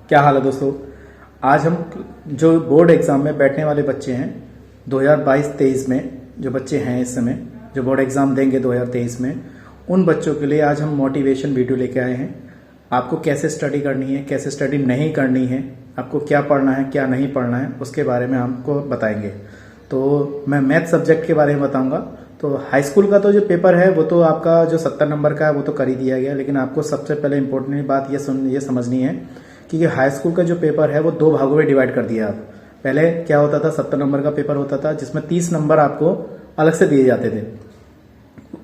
क्या हाल है दोस्तों। आज हम जो बोर्ड एग्जाम में बैठने वाले बच्चे हैं 2022-23 में, जो बच्चे हैं इस समय जो बोर्ड एग्जाम देंगे 2023 में, उन बच्चों के लिए आज हम मोटिवेशन वीडियो लेके आए हैं। आपको कैसे स्टडी करनी है, कैसे स्टडी नहीं करनी है, आपको क्या पढ़ना है क्या नहीं पढ़ना है, उसके बारे में आपको बताएंगे। तो मैं मैथ सब्जेक्ट के बारे में बताऊंगा। तो हाई स्कूल का तो जो पेपर है वो तो आपका जो 70 नंबर का है वो तो कर ही दिया गया, लेकिन आपको सबसे पहले इंपॉर्टेंट बात ये समझनी है कि हाई स्कूल का जो पेपर है वो 2 भागों में डिवाइड कर दिया। आप पहले क्या होता था, 70 नंबर का पेपर होता था जिसमें 30 नंबर आपको अलग से दिए जाते थे।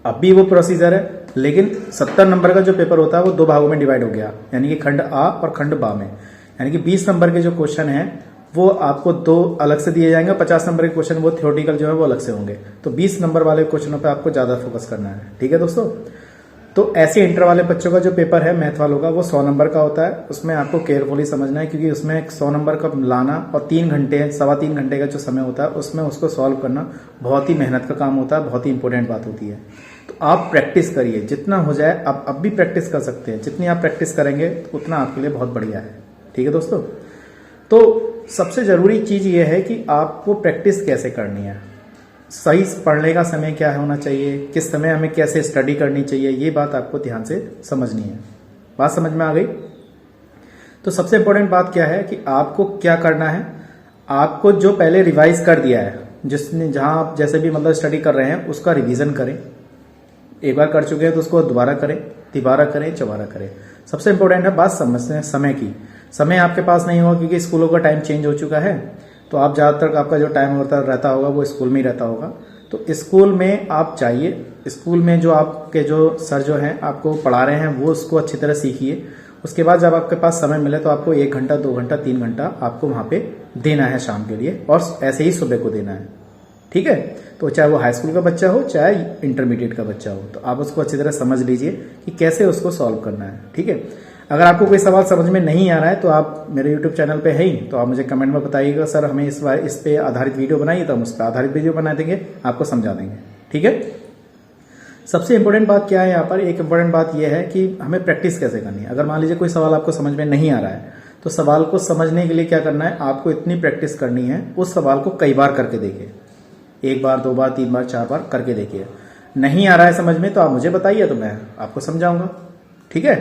अब भी वो प्रोसीजर है, लेकिन 70 नंबर का जो पेपर होता है वो 2 भागों में डिवाइड हो गया, यानी कि खंड आ और खंड बा में। यानी कि 20 नंबर के जो क्वेश्चन है वो आपको 2 अलग से दिए जाएंगे, 50 नंबर के क्वेश्चन वो थ्योरेटिकल जो है वो अलग से होंगे। तो 20 नंबर वाले क्वेश्चनों पे आपको ज्यादा फोकस करना है, ठीक है दोस्तों। तो ऐसे इंटर वाले बच्चों का जो पेपर है मैथ वालों का वो 100 नंबर का होता है। उसमें आपको केयरफुली समझना है, क्योंकि उसमें 100 नंबर का लाना और 3 घंटे 3.25 घंटे का जो समय होता है उसमें उसको सॉल्व करना बहुत ही मेहनत का काम होता है, बहुत ही इंपॉर्टेंट बात होती है। तो आप प्रैक्टिस करिए, जितना हो जाए आप अब भी प्रैक्टिस कर सकते हैं। जितनी आप प्रैक्टिस करेंगे उतना आपके लिए बहुत बढ़िया है, ठीक है दोस्तों। तो सबसे जरूरी चीज ये है कि आपको प्रैक्टिस कैसे करनी है, सही पढ़ने का समय क्या होना चाहिए, किस समय हमें कैसे स्टडी करनी चाहिए, ये बात आपको ध्यान से समझनी है। बात समझ में आ गई? तो सबसे इंपॉर्टेंट बात क्या है कि आपको क्या करना है। आपको जो पहले रिवाइज कर दिया है, जिसने जहां आप जैसे भी मतलब स्टडी कर रहे हैं उसका रिवीजन करें। एक बार कर चुके हैं तो उसको दोबारा करें, तिबारा करें, चौबारा करें। सबसे इंपॉर्टेंट है बात समझते हैं समय की। समय आपके पास नहीं होगा क्योंकि स्कूलों का टाइम चेंज हो चुका है, तो आप ज्यादातर आपका जो टाइम होता रहता होगा वो स्कूल में ही रहता होगा। तो स्कूल में आप जाइए, स्कूल में जो आपके जो सर जो हैं आपको पढ़ा रहे हैं वो उसको अच्छी तरह सीखिए। उसके बाद जब आपके पास समय मिले तो आपको 1 घंटा 2 घंटा 3 घंटा आपको वहां पे देना है शाम के लिए, और ऐसे ही सुबह को देना है, ठीक है। तो चाहे वो हाई स्कूल का बच्चा हो चाहे इंटरमीडिएट का बच्चा हो, तो आप उसको अच्छी तरह समझ लीजिए कि कैसे उसको सॉल्व करना है, ठीक है। अगर आपको कोई सवाल समझ में नहीं आ रहा है तो आप मेरे यूट्यूब चैनल पे है ही, तो आप मुझे कमेंट में बताइएगा सर हमें इस पे आधारित वीडियो बनाइए, तो हम उस पर आधारित वीडियो बना देंगे, आपको समझा देंगे, ठीक है। सबसे इंपॉर्टेंट बात क्या है यहाँ पर, एक इंपॉर्टेंट बात यह है कि हमें प्रैक्टिस कैसे करनी है। अगर मान लीजिए कोई सवाल आपको समझ में नहीं आ रहा है तो सवाल को समझने के लिए क्या करना है, आपको इतनी प्रैक्टिस करनी है, उस सवाल को कई बार करके देखिए। 1 बार 2 बार 3 बार 4 बार करके देखिए। नहीं आ रहा है समझ में तो आप मुझे बताइए, तो मैं आपको समझाऊंगा, ठीक है।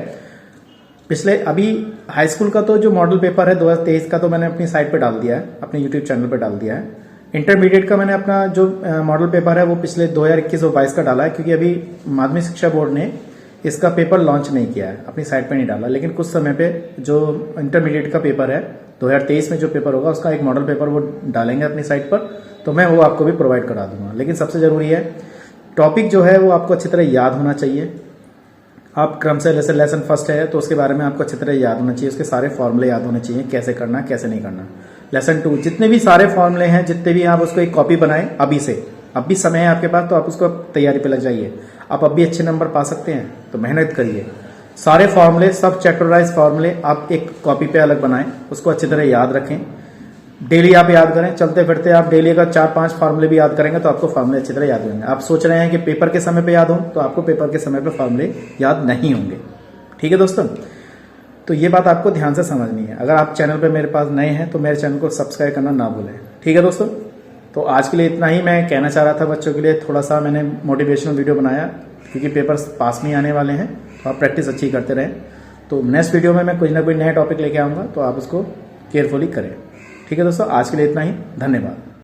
पिछले अभी हाई स्कूल का तो जो मॉडल पेपर है 2023 का तो मैंने अपनी साइट पे डाल दिया है, अपने यूट्यूब चैनल पे डाल दिया है। इंटरमीडिएट का मैंने अपना जो मॉडल पेपर है वो पिछले 2021 और 22 का डाला है, क्योंकि अभी माध्यमिक शिक्षा बोर्ड ने इसका पेपर लॉन्च नहीं किया है, अपनी साइट पे नहीं डाला। लेकिन कुछ समय पे जो इंटरमीडिएट का पेपर है 2023 में जो पेपर होगा उसका एक मॉडल पेपर वो डालेंगे अपनी साइट पर, तो मैं वो आपको भी प्रोवाइड करा दूंगा। लेकिन सबसे जरूरी है टॉपिक जो है वो आपको अच्छी तरह याद होना चाहिए। आप क्रम से जैसे लेसन फर्स्ट है तो उसके बारे में आपको अच्छी तरह याद होना चाहिए, उसके सारे फॉर्मूले याद होने चाहिए, कैसे करना कैसे नहीं करना। लेसन 2 जितने भी सारे फॉर्मूले हैं, जितने भी, आप उसको एक कॉपी बनाएं अभी से, अब भी समय है आपके पास, तो आप उसको तैयारी पे लग जाइए। आप अब भी अच्छे नंबर पा सकते हैं तो मेहनत करिए। सारे फॉर्मूले, सब चैप्टराइज फॉर्मूले आप एक कॉपी पे अलग बनाएं, उसको अच्छी तरह याद रखें। डेली आप याद करें, चलते फिरते आप डेली अगर 4-5 फार्मूले भी याद करेंगे तो आपको फार्मूले अच्छी तरह याद होंगे। आप सोच रहे हैं कि पेपर के समय पे याद हो, तो आपको पेपर के समय पे फार्मूले याद नहीं होंगे, ठीक है दोस्तों। तो ये बात आपको ध्यान से समझनी है। अगर आप चैनल पे मेरे पास नए हैं तो मेरे चैनल को सब्सक्राइब करना ना भूलें, ठीक है दोस्तों। तो आज के लिए इतना ही मैं कहना चाह रहा था बच्चों के लिए। थोड़ा सा मैंने मोटिवेशनल वीडियो बनाया क्योंकि पेपर पास में आने वाले हैं, तो आप प्रैक्टिस अच्छी करते रहें। तो नेक्स्ट वीडियो में मैं कुछ ना कोई नया टॉपिक लेके आऊँगा, तो आप उसको केयरफुली करें, ठीक है दोस्तों। आज के लिए इतना ही, धन्यवाद।